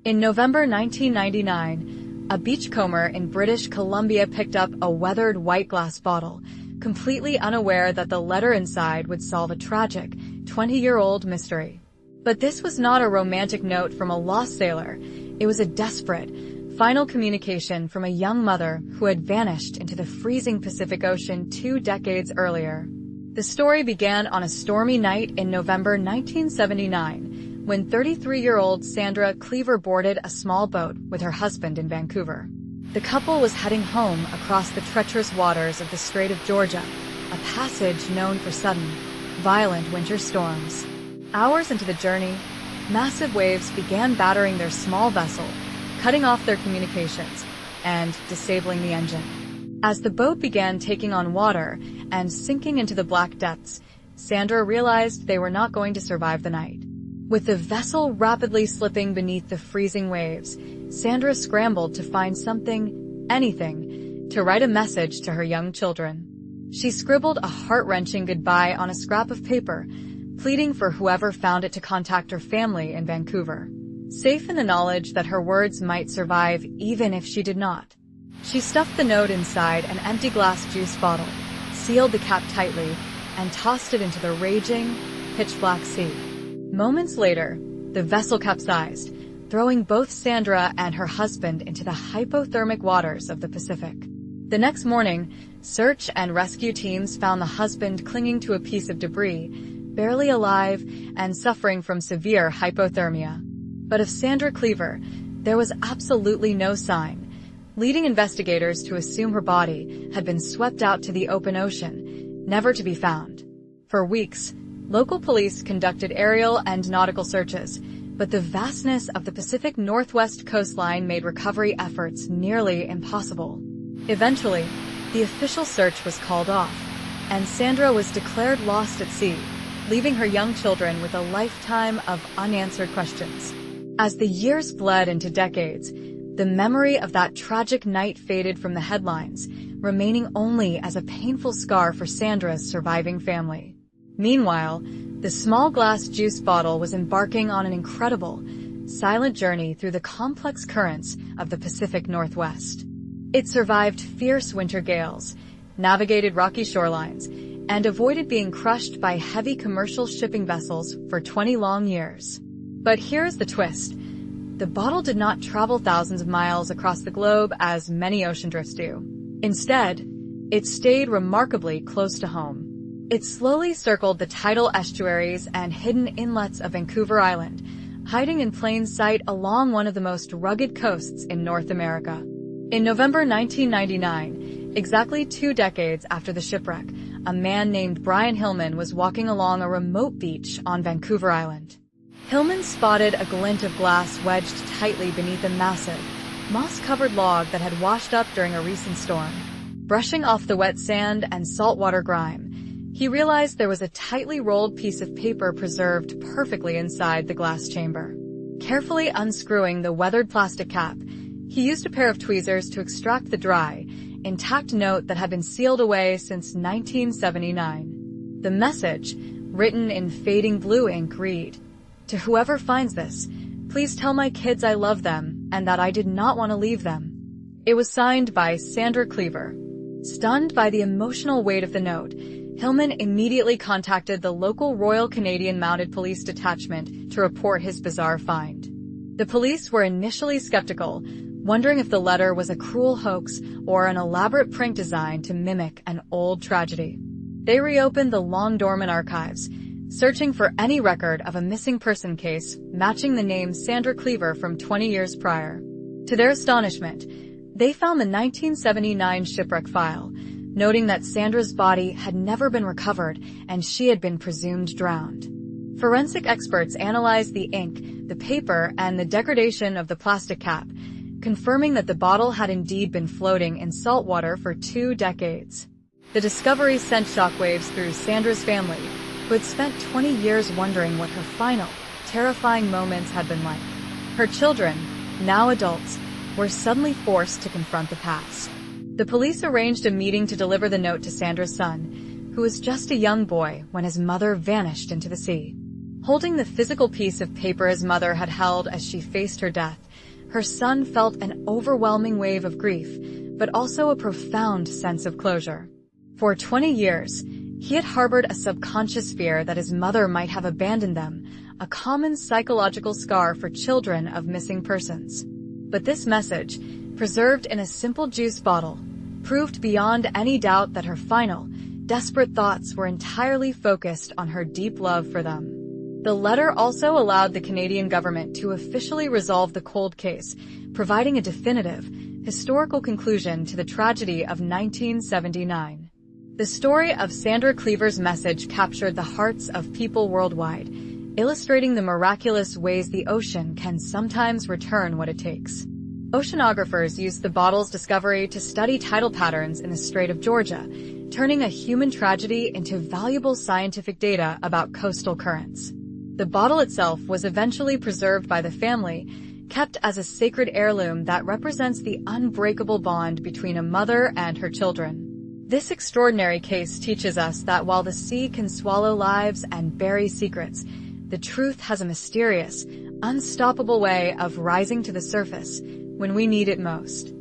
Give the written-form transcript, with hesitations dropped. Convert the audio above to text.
In November 1999, a beachcomber in British Columbia picked up a weathered white glass bottle, completely unaware that the letter inside would solve a tragic, 20-year-old mystery. But this was not a romantic note from a lost sailor. It was a desperate, final communication from a young mother who had vanished into the freezing Pacific Ocean 2 decades earlier. The story began on a stormy night in November 1979, when 33-year-old Sandra Cleaver boarded a small boat with her husband in Vancouver. The couple was heading home across the treacherous waters of the Strait of Georgia, a passage known for sudden, violent winter storms. Hours into the journey, massive waves began battering their small vessel, cutting off their communications and disabling the engine. As the boat began taking on water and sinking into the black depths, Sandra realized they were not going to survive the night. With the vessel rapidly slipping beneath the freezing waves, Sandra scrambled to find something, anything, to write a message to her young children. She scribbled a heart-wrenching goodbye on a scrap of paper, pleading for whoever found it to contact her family in Vancouver, safe in the knowledge that her words might survive even if she did not. She stuffed the note inside an empty glass juice bottle, sealed the cap tightly, and tossed it into the raging, pitch-black sea. Moments later, the vessel capsized, throwing both Sandra and her husband into the hypothermic waters of the Pacific. The next morning, search and rescue teams found the husband clinging to a piece of debris, barely alive and suffering from severe hypothermia. But of Sandra Cleaver, there was absolutely no sign, leading investigators to assume her body had been swept out to the open ocean, never to be found. For weeks, local police conducted aerial and nautical searches, but the vastness of the Pacific Northwest coastline made recovery efforts nearly impossible. Eventually, the official search was called off, and Sandra was declared lost at sea, leaving her young children with a lifetime of unanswered questions. As the years bled into decades, the memory of that tragic night faded from the headlines, remaining only as a painful scar for Sandra's surviving family. Meanwhile, the small glass juice bottle was embarking on an incredible, silent journey through the complex currents of the Pacific Northwest. It survived fierce winter gales, navigated rocky shorelines, and avoided being crushed by heavy commercial shipping vessels for 20 long years. But here's the twist. The bottle did not travel thousands of miles across the globe as many ocean drifts do. Instead, it stayed remarkably close to home. It slowly circled the tidal estuaries and hidden inlets of Vancouver Island, hiding in plain sight along one of the most rugged coasts in North America. In November 1999, exactly 2 decades after the shipwreck, a man named Brian Hillman was walking along a remote beach on Vancouver Island. Hillman spotted a glint of glass wedged tightly beneath a massive, moss-covered log that had washed up during a recent storm. Brushing off the wet sand and saltwater grime, he realized there was a tightly rolled piece of paper preserved perfectly inside the glass chamber. Carefully unscrewing the weathered plastic cap, he used a pair of tweezers to extract the dry, intact note that had been sealed away since 1979. The message, written in fading blue ink, read, "To whoever finds this, please tell my kids I love them and that I did not want to leave them." It was signed by Sandra Cleaver. Stunned by the emotional weight of the note, Hillman immediately contacted the local Royal Canadian Mounted Police Detachment to report his bizarre find. The police were initially skeptical, wondering if the letter was a cruel hoax or an elaborate prank designed to mimic an old tragedy. They reopened the long-dormant archives, searching for any record of a missing person case matching the name Sandra Cleaver from 20 years prior. To their astonishment, they found the 1979 shipwreck file, noting that Sandra's body had never been recovered and she had been presumed drowned. Forensic experts analyzed the ink, the paper, and the degradation of the plastic cap, confirming that the bottle had indeed been floating in salt water for 2 decades. The discovery sent shockwaves through Sandra's family, who had spent 20 years wondering what her final, terrifying moments had been like. Her children, now adults, were suddenly forced to confront the past. The police arranged a meeting to deliver the note to Sandra's son, who was just a young boy when his mother vanished into the sea. Holding the physical piece of paper his mother had held as she faced her death, Her son felt an overwhelming wave of grief, but also a profound sense of closure. For 20 years, he had harbored a subconscious fear that his mother might have abandoned them, a common psychological scar for children of missing persons. But this message, preserved in a simple juice bottle, proved beyond any doubt that her final, desperate thoughts were entirely focused on her deep love for them. The letter also allowed the Canadian government to officially resolve the cold case, providing a definitive, historical conclusion to the tragedy of 1979. The story of Sandra Cleaver's message captured the hearts of people worldwide, illustrating the miraculous ways the ocean can sometimes return what it takes. Oceanographers used the bottle's discovery to study tidal patterns in the Strait of Georgia, turning a human tragedy into valuable scientific data about coastal currents. The bottle itself was eventually preserved by the family, kept as a sacred heirloom that represents the unbreakable bond between a mother and her children. This extraordinary case teaches us that while the sea can swallow lives and bury secrets, the truth has a mysterious, unstoppable way of rising to the surface when we need it most.